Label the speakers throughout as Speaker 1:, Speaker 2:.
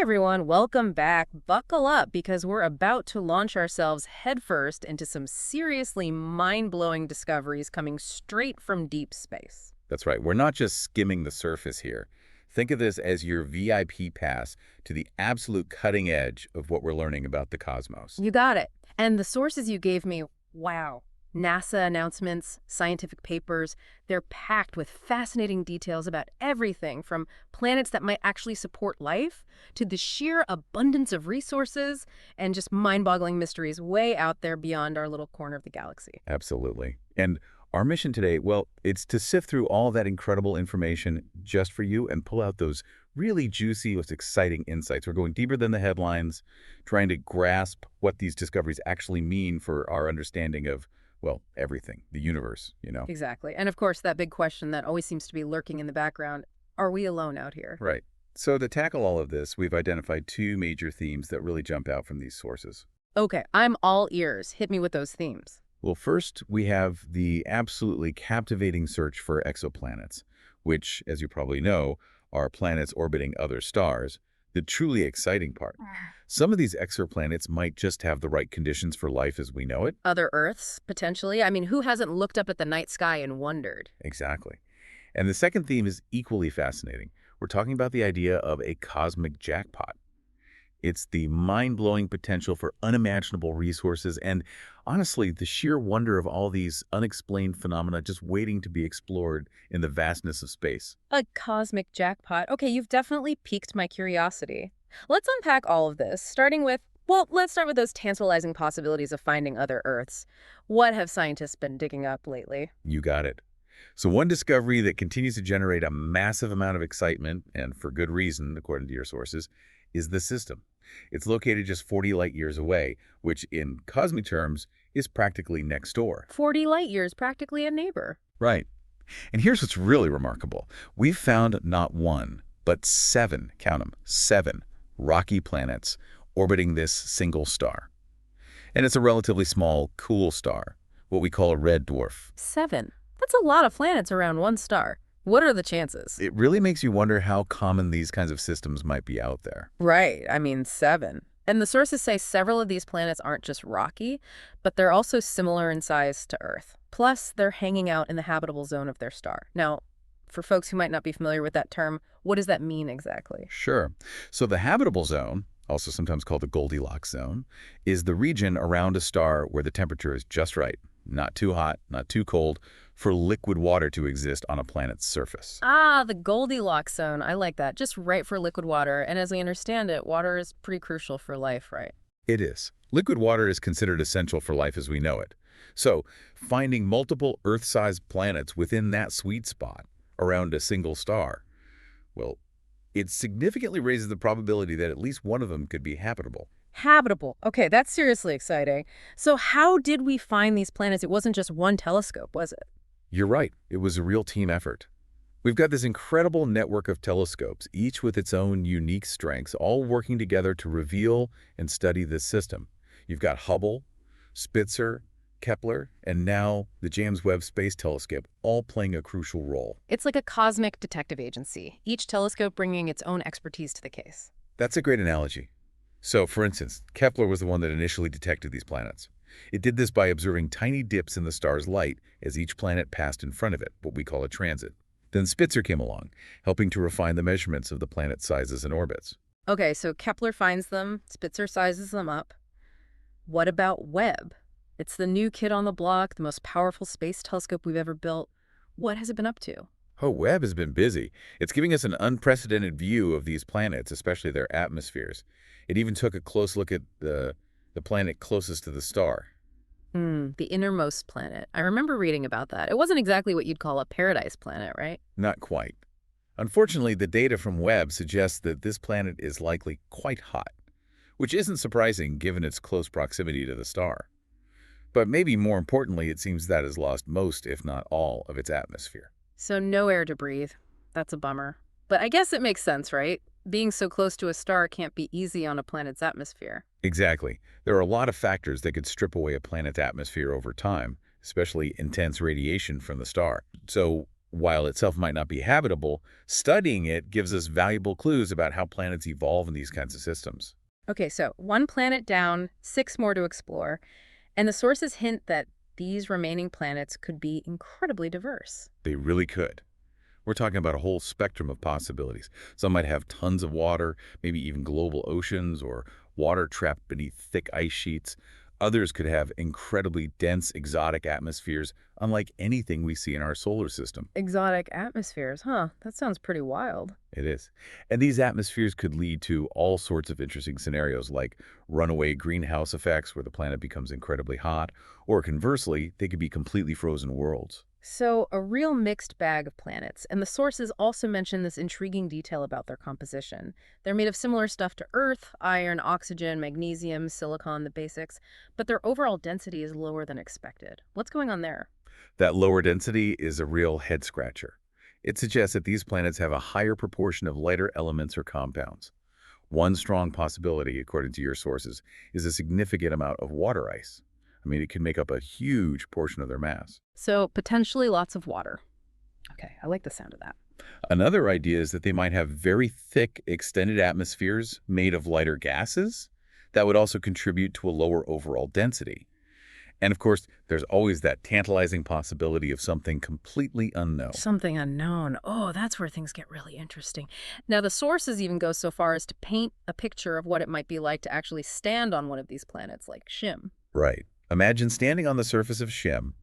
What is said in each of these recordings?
Speaker 1: Hey everyone, welcome back. Buckle up because we're about to launch ourselves headfirst into some seriously mind-blowing discoveries coming straight from deep space.
Speaker 2: That's right. We're not just skimming the surface here. Think of this as your VIP pass to the absolute cutting edge of what we're learning about the cosmos.
Speaker 1: You got it. And the sources you gave me, wow. NASA announcements, scientific papers, they're packed with fascinating details about everything from planets that might actually support life to the sheer abundance of resources and just mind-boggling mysteries way out there beyond our little corner of the galaxy.
Speaker 2: Absolutely. And our mission today, well, it's to sift through all that incredible information just for you and pull out those really juicy, most exciting insights. We're going deeper than the headlines, trying to grasp what these discoveries actually mean for our understanding of, well, everything, the universe.
Speaker 1: Exactly. And of course, that big question that always seems to be lurking in the background, are we alone out here?
Speaker 2: Right. So to tackle all of this, we've identified two major themes that really jump out from these sources.
Speaker 1: Okay, I'm all ears. Hit me with those themes.
Speaker 2: Well, first, we have the absolutely captivating search for exoplanets, which, as you probably know, are planets orbiting other stars. The truly exciting part. Some of these exoplanets might just have the right conditions for life as we know it.
Speaker 1: Other Earths, potentially? I mean, who hasn't looked up at the night sky and wondered?
Speaker 2: Exactly. And the second theme is equally fascinating. We're talking about the idea of a cosmic jackpot. It's the mind-blowing potential for unimaginable resources and, honestly, the sheer wonder of all these unexplained phenomena just waiting to be explored in the vastness of space.
Speaker 1: A cosmic jackpot. Okay, you've definitely piqued my curiosity. Let's unpack all of this, starting with, well, let's start with those tantalizing possibilities of finding other Earths. What have scientists been digging up lately?
Speaker 2: You got it. So one discovery that continues to generate a massive amount of excitement, and for good reason, according to your sources, is the system. It's located just 40 light years away, which in cosmic terms is practically next door.
Speaker 1: 40 light years, practically a neighbor.
Speaker 2: Right. And here's what's really remarkable. We've found not one, but seven, count them, seven rocky planets orbiting this single star. And it's a relatively small, cool star, what we call a red dwarf.
Speaker 1: 7. That's a lot of planets around one star. What are the chances?
Speaker 2: It really makes you wonder how common these kinds of systems might be out there.
Speaker 1: Right, I mean 7. And the sources say several of these planets aren't just rocky, but they're also similar in size to Earth. Plus, they're hanging out in the habitable zone of their star. Now, for folks who might not be familiar with that term, what does that mean exactly?
Speaker 2: Sure. So the habitable zone, also sometimes called the Goldilocks zone, is the region around a star where the temperature is just right, not too hot, not too cold, for liquid water to exist on a planet's surface.
Speaker 1: Ah, the Goldilocks zone. I like that. Just right for liquid water. And as we understand it, water is pretty crucial for life, right?
Speaker 2: It is. Liquid water is considered essential for life as we know it. So finding multiple Earth-sized planets within that sweet spot around a single star, well, it significantly raises the probability that at least one of them could be habitable.
Speaker 1: Habitable. Okay, that's seriously exciting. So how did we find these planets? It wasn't just one telescope, was it?
Speaker 2: You're right. It was a real team effort. We've got this incredible network of telescopes, each with its own unique strengths, all working together to reveal and study this system. You've got Hubble, Spitzer, Kepler, and now the James Webb Space Telescope, all playing a crucial role.
Speaker 1: It's like a cosmic detective agency, each telescope bringing its own expertise to the case.
Speaker 2: That's a great analogy. So, for instance, Kepler was the one that initially detected these planets. It did this by observing tiny dips in the star's light as each planet passed in front of it, what we call a transit. Then Spitzer came along, helping to refine the measurements of the planet's sizes and orbits.
Speaker 1: Okay, so Kepler finds them, Spitzer sizes them up. What about Webb? It's the new kid on the block, the most powerful space telescope we've ever built. What has it been up to?
Speaker 2: Oh, Webb has been busy. It's giving us an unprecedented view of these planets, especially their atmospheres. It even took a close look at the planet closest to the star.
Speaker 1: The innermost planet. I remember reading about that. It wasn't exactly what you'd call a paradise planet, right?
Speaker 2: Not quite. Unfortunately, the data from Webb suggests that this planet is likely quite hot, which isn't surprising given its close proximity to the star. But maybe more importantly, it seems that has lost most, if not all, of its atmosphere.
Speaker 1: So no air to breathe. That's a bummer. But I guess it makes sense, right? Being so close to a star can't be easy on a planet's atmosphere.
Speaker 2: Exactly. There are a lot of factors that could strip away a planet's atmosphere over time, especially intense radiation from the star. So While itself might not be habitable, studying it gives us valuable clues about how planets evolve in these kinds of systems.
Speaker 1: Okay, so one planet down, six more to explore, and the sources hint that these remaining planets could be incredibly diverse.
Speaker 2: They really could. We're talking about a whole spectrum of possibilities. Some might have tons of water, maybe even global oceans or water trapped beneath thick ice sheets. Others could have incredibly dense, exotic atmospheres, unlike anything we see in our solar system.
Speaker 1: Exotic atmospheres, huh? That sounds pretty wild.
Speaker 2: It is. And these atmospheres could lead to all sorts of interesting scenarios like runaway greenhouse effects where the planet becomes incredibly hot, or conversely, they could be completely frozen worlds.
Speaker 1: So, a real mixed bag of planets, and the sources also mention this intriguing detail about their composition. They're made of similar stuff to Earth, iron, oxygen, magnesium, silicon, the basics, but their overall density is lower than expected. What's going on there?
Speaker 2: That lower density is a real head-scratcher. It suggests that these planets have a higher proportion of lighter elements or compounds. One strong possibility, according to your sources, is a significant amount of water ice. I mean, it can make up a huge portion of their mass.
Speaker 1: So, potentially lots of water. Okay, I like the sound of that.
Speaker 2: Another idea is that they might have very thick, extended atmospheres made of lighter gases that would also contribute to a lower overall density. And of course, there's always that tantalizing possibility of something completely unknown.
Speaker 1: Something unknown. Oh, that's where things get really interesting. Now, the sources even go so far as to paint a picture of what it might be like to actually stand on one of these planets, like Shim.
Speaker 2: Right. Imagine standing on the surface of Shem.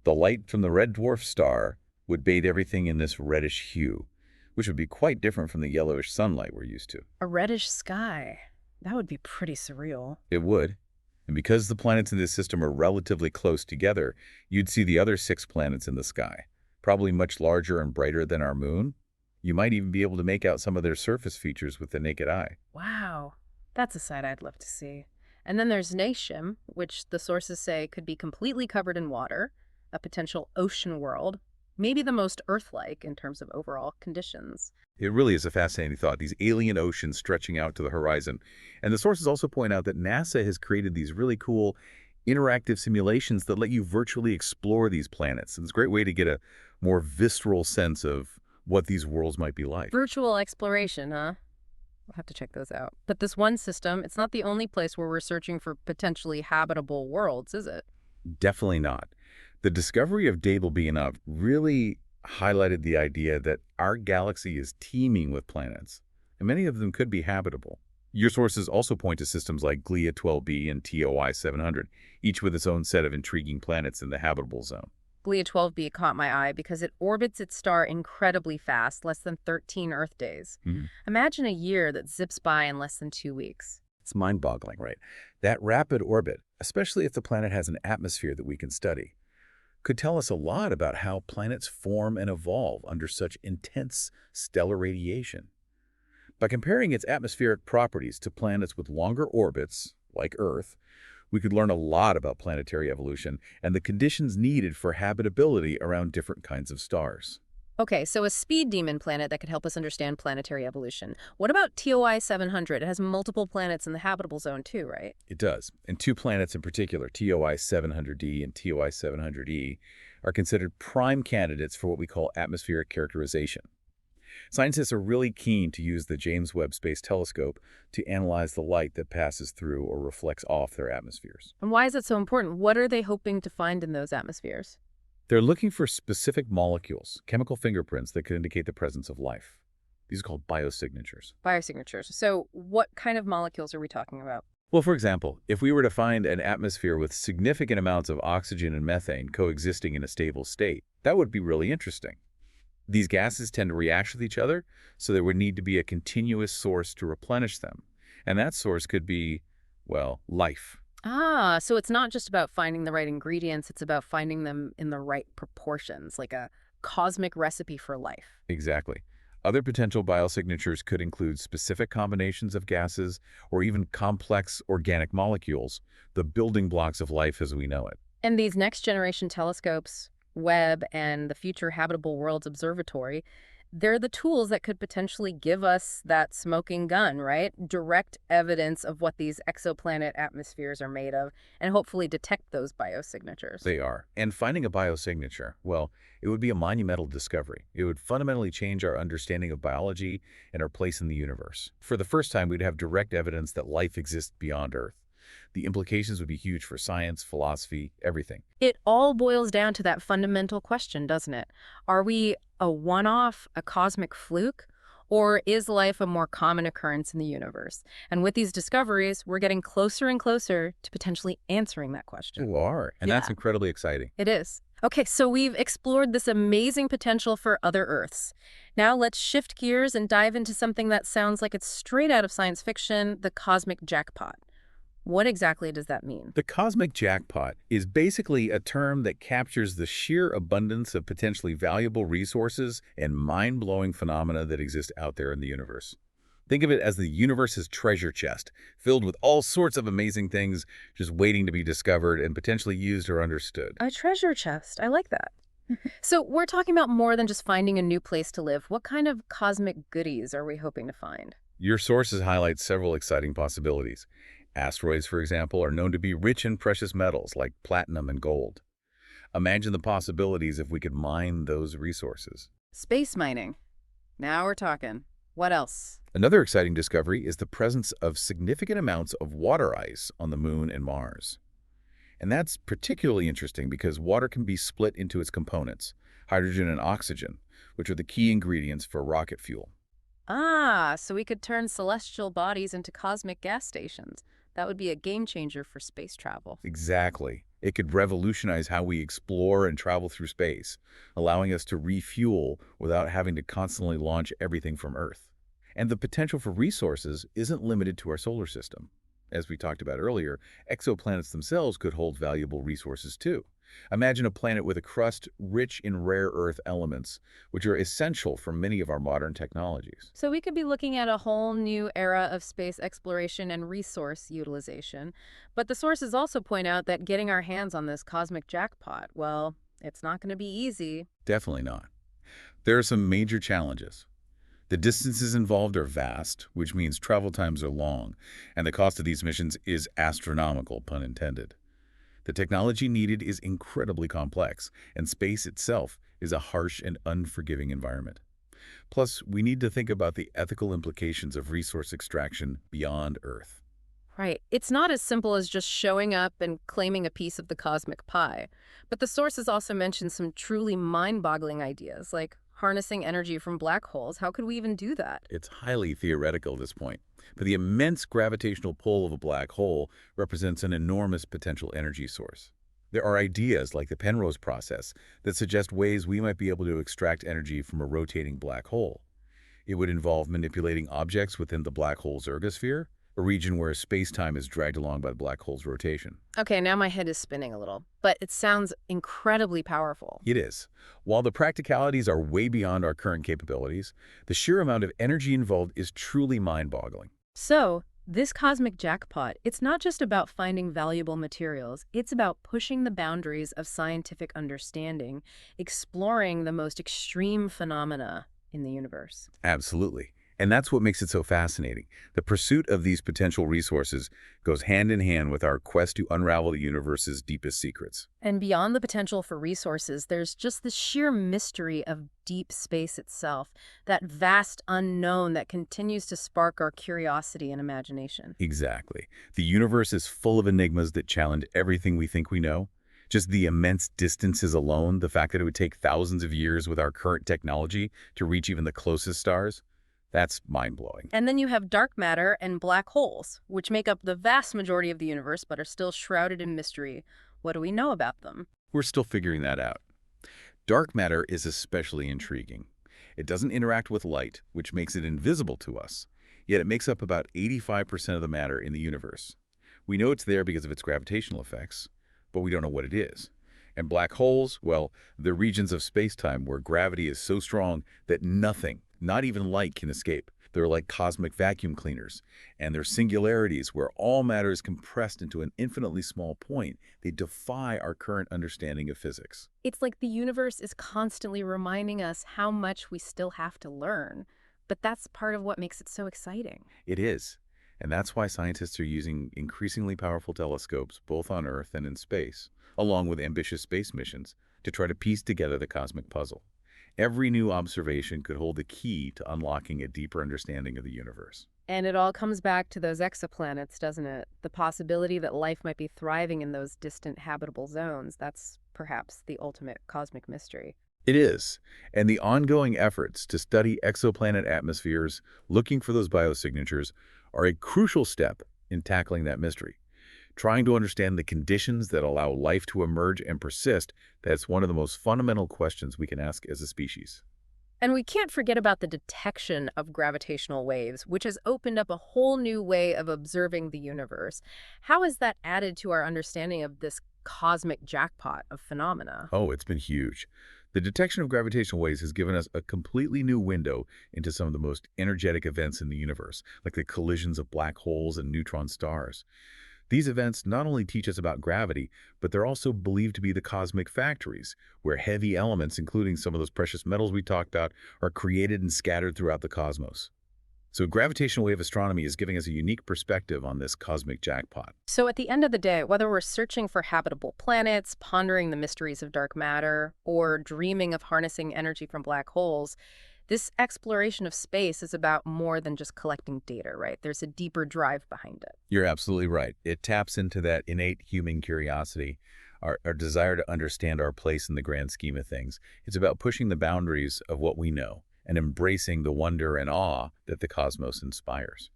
Speaker 2: The light from the red dwarf star would bathe everything in this reddish hue, which would be quite different from the yellowish sunlight we're used to.
Speaker 1: A reddish sky. That would be pretty surreal.
Speaker 2: It would. And because the planets in this system are relatively close together, you'd see the other 6 planets in the sky, probably much larger and brighter than our moon. You might even be able to make out some of their surface features with the naked eye.
Speaker 1: Wow, that's a sight I'd love to see. And then there's Nashim, which the sources say could be completely covered in water, a potential ocean world, maybe the most Earth-like in terms of overall conditions.
Speaker 2: It really is a fascinating thought, these alien oceans stretching out to the horizon. And the sources also point out that NASA has created these really cool interactive simulations that let you virtually explore these planets. And it's a great way to get a more visceral sense of what these worlds might be like.
Speaker 1: Virtual exploration, huh? We'll have to check those out. But this one system, it's not the only place where we're searching for potentially habitable worlds, is it?
Speaker 2: Definitely not. The discovery of Dable B&F really highlighted the idea that our galaxy is teeming with planets, and many of them could be habitable. Your sources also point to systems like Glia 12b and TOI 700, each with its own set of intriguing planets in the habitable zone.
Speaker 1: Glia 12b caught my eye because it orbits its star incredibly fast, less than 13 Earth days. Imagine a year that zips by in less than 2 weeks.
Speaker 2: It's mind-boggling, right? That rapid orbit, especially if the planet has an atmosphere that we can study, could tell us a lot about how planets form and evolve under such intense stellar radiation. By comparing its atmospheric properties to planets with longer orbits, like Earth, we could learn a lot about planetary evolution and the conditions needed for habitability around different kinds of stars.
Speaker 1: Okay, so a speed demon planet that could help us understand planetary evolution. What about TOI 700? It has multiple planets in the habitable zone too, right?
Speaker 2: It does. And 2 planets in particular, TOI 700d and TOI 700e, are considered prime candidates for what we call atmospheric characterization. Scientists are really keen to use the James Webb Space Telescope to analyze the light that passes through or reflects off their atmospheres.
Speaker 1: And why is it so important? What are they hoping to find in those atmospheres?
Speaker 2: They're looking for specific molecules, chemical fingerprints that could indicate the presence of life. These are called biosignatures.
Speaker 1: Biosignatures. So what kind of molecules are we talking about?
Speaker 2: Well, for example, if we were to find an atmosphere with significant amounts of oxygen and methane coexisting in a stable state, that would be really interesting. These gases tend to react with each other, so there would need to be a continuous source to replenish them. And that source could be, well, life.
Speaker 1: Ah, so it's not just about finding the right ingredients, it's about finding them in the right proportions, like a cosmic recipe for life.
Speaker 2: Exactly. Other potential biosignatures could include specific combinations of gases or even complex organic molecules, the building blocks of life as we know it.
Speaker 1: And these next generation telescopes, Webb and the Future Habitable Worlds Observatory, They're the tools that could potentially give us that smoking gun, right? Direct evidence of what these exoplanet atmospheres are made of, and hopefully detect those biosignatures.
Speaker 2: They are. And finding a biosignature, well, it would be a monumental discovery. It would fundamentally change our understanding of biology and our place in the universe. For the first time, we'd have direct evidence that life exists beyond Earth. The implications would be huge for science, philosophy, everything.
Speaker 1: It all boils down to that fundamental question, doesn't it? Are we a one-off, a cosmic fluke, or is life a more common occurrence in the universe? And with these discoveries, we're getting closer and closer to potentially answering that question.
Speaker 2: You are, and that's
Speaker 1: Yeah,
Speaker 2: incredibly exciting.
Speaker 1: it is. Okay, so we've explored this amazing potential for other Earths. Now let's shift gears and dive into something that sounds like it's straight out of science fiction, the cosmic jackpot. What exactly does that mean?
Speaker 2: The cosmic jackpot is basically a term that captures the sheer abundance of potentially valuable resources and mind-blowing phenomena that exist out there in the universe. Think of it as the universe's treasure chest, filled with all sorts of amazing things just waiting to be discovered and potentially used or understood.
Speaker 1: A treasure chest. I like that. So we're talking about more than just finding a new place to live. What kind of cosmic goodies are we hoping to find?
Speaker 2: Your sources highlight several exciting possibilities. Asteroids, for example, are known to be rich in precious metals like platinum and gold. Imagine the possibilities if we could mine those resources.
Speaker 1: Space mining. Now we're talking. What else?
Speaker 2: Another exciting discovery is the presence of significant amounts of water ice on the Moon and Mars. And that's particularly interesting because water can be split into its components, hydrogen and oxygen, which are the key ingredients for rocket fuel.
Speaker 1: Ah, so we could turn celestial bodies into cosmic gas stations. That would be a game changer for space travel.
Speaker 2: Exactly. It could revolutionize how we explore and travel through space, allowing us to refuel without having to constantly launch everything from Earth. And the potential for resources isn't limited to our solar system. As we talked about earlier, exoplanets themselves could hold valuable resources too. Imagine a planet with a crust rich in rare earth elements, which are essential for many of our modern technologies.
Speaker 1: So we could be looking at a whole new era of space exploration and resource utilization. But the sources also point out that getting our hands on this cosmic jackpot, well, it's not going to be easy.
Speaker 2: Definitely not. There are some major challenges. The distances involved are vast, which means travel times are long, and the cost of these missions is astronomical, pun intended. The technology needed is incredibly complex, and space itself is a harsh and unforgiving environment. Plus, we need to think about the ethical implications of resource extraction beyond Earth.
Speaker 1: Right. It's not as simple as just showing up and claiming a piece of the cosmic pie. But the sources also mention some truly mind-boggling ideas, like harnessing energy from black holes. How could we even do that?
Speaker 2: It's highly theoretical at this point, but the immense gravitational pull of a black hole represents an enormous potential energy source. There are ideas like the Penrose process that suggest ways we might be able to extract energy from a rotating black hole. It would involve manipulating objects within the black hole's ergosphere, a region where space-time is dragged along by the black hole's rotation.
Speaker 1: Okay, now my head is spinning a little, but it sounds incredibly powerful.
Speaker 2: It is. While the practicalities are way beyond our current capabilities, the sheer amount of energy involved is truly mind-boggling.
Speaker 1: So, this cosmic jackpot, it's not just about finding valuable materials, it's about pushing the boundaries of scientific understanding, exploring the most extreme phenomena in the universe.
Speaker 2: Absolutely. And that's what makes it so fascinating. The pursuit of these potential resources goes hand in hand with our quest to unravel the universe's deepest secrets.
Speaker 1: And beyond the potential for resources, there's just the sheer mystery of deep space itself, that vast unknown that continues to spark our curiosity and imagination.
Speaker 2: Exactly. The universe is full of enigmas that challenge everything we think we know. Just the immense distances alone, the fact that it would take thousands of years with our current technology to reach even the closest stars, that's mind-blowing.
Speaker 1: And then you have dark matter and black holes, which make up the vast majority of the universe but are still shrouded in mystery. What do we know about them?
Speaker 2: We're still figuring that out. Dark matter is especially intriguing. It doesn't interact with light, which makes it invisible to us, yet it makes up about 85% of the matter in the universe. We know it's there because of its gravitational effects, but we don't know what it is. And black holes, well, they're regions of space-time where gravity is so strong that nothing, not even light, can escape. They're like cosmic vacuum cleaners, and they're singularities where all matter is compressed into an infinitely small point. They defy our current understanding of physics.
Speaker 1: It's like the universe is constantly reminding us how much we still have to learn. But that's part of what makes it so exciting.
Speaker 2: It is. And that's why scientists are using increasingly powerful telescopes, both on Earth and in space, along with ambitious space missions, to try to piece together the cosmic puzzle. Every new observation could hold the key to unlocking a deeper understanding of the universe.
Speaker 1: And it all comes back to those exoplanets, doesn't it? The possibility that life might be thriving in those distant habitable zones. That's perhaps the ultimate cosmic mystery.
Speaker 2: It is. And the ongoing efforts to study exoplanet atmospheres, looking for those biosignatures, are a crucial step in tackling that mystery. Trying to understand the conditions that allow life to emerge and persist, that's one of the most fundamental questions we can ask as a species.
Speaker 1: And we can't forget about the detection of gravitational waves, which has opened up a whole new way of observing the universe. How has that added to our understanding of this cosmic jackpot of phenomena?
Speaker 2: Oh, it's been huge. The detection of gravitational waves has given us a completely new window into some of the most energetic events in the universe, like the collisions of black holes and neutron stars. These events not only teach us about gravity, but they're also believed to be the cosmic factories, where heavy elements, including some of those precious metals we talked about, are created and scattered throughout the cosmos. So gravitational wave astronomy is giving us a unique perspective on this cosmic jackpot.
Speaker 1: So at the end of the day, whether we're searching for habitable planets, pondering the mysteries of dark matter, or dreaming of harnessing energy from black holes, this exploration of space is about more than just collecting data, right? There's a deeper drive behind it.
Speaker 2: You're absolutely right. It taps into that innate human curiosity, our desire to understand our place in the grand scheme of things. It's about pushing the boundaries of what we know and embracing the wonder and awe that the cosmos inspires.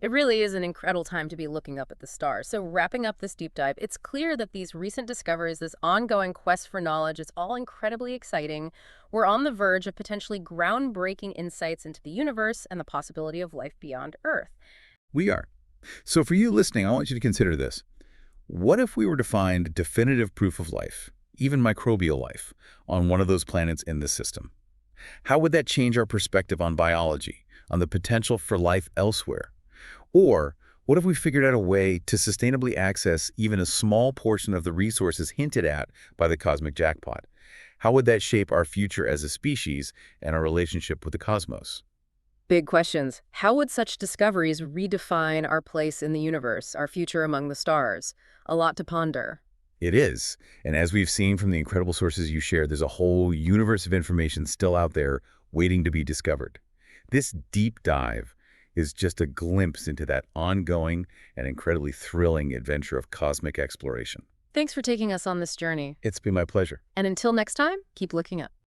Speaker 1: It really is an incredible time to be looking up at the stars. So wrapping up this deep dive, it's clear that these recent discoveries, this ongoing quest for knowledge, is all incredibly exciting. We're on the verge of potentially groundbreaking insights into the universe and the possibility of life beyond Earth.
Speaker 2: We are. So for you listening, I want you to consider this. What if we were to find definitive proof of life, even microbial life, on one of those planets in this system? How would that change our perspective on biology, on the potential for life elsewhere? Or what if we figured out a way to sustainably access even a small portion of the resources hinted at by the cosmic jackpot? How would that shape our future as a species and our relationship with the cosmos?
Speaker 1: Big questions. How would such discoveries redefine our place in the universe, our future among the stars? A lot to ponder.
Speaker 2: It is. And as we've seen from the incredible sources you shared, there's a whole universe of information still out there waiting to be discovered. This deep dive is just a glimpse into that ongoing and incredibly thrilling adventure of cosmic exploration.
Speaker 1: Thanks for taking us on this journey.
Speaker 2: It's been my pleasure.
Speaker 1: And until next time, keep looking up.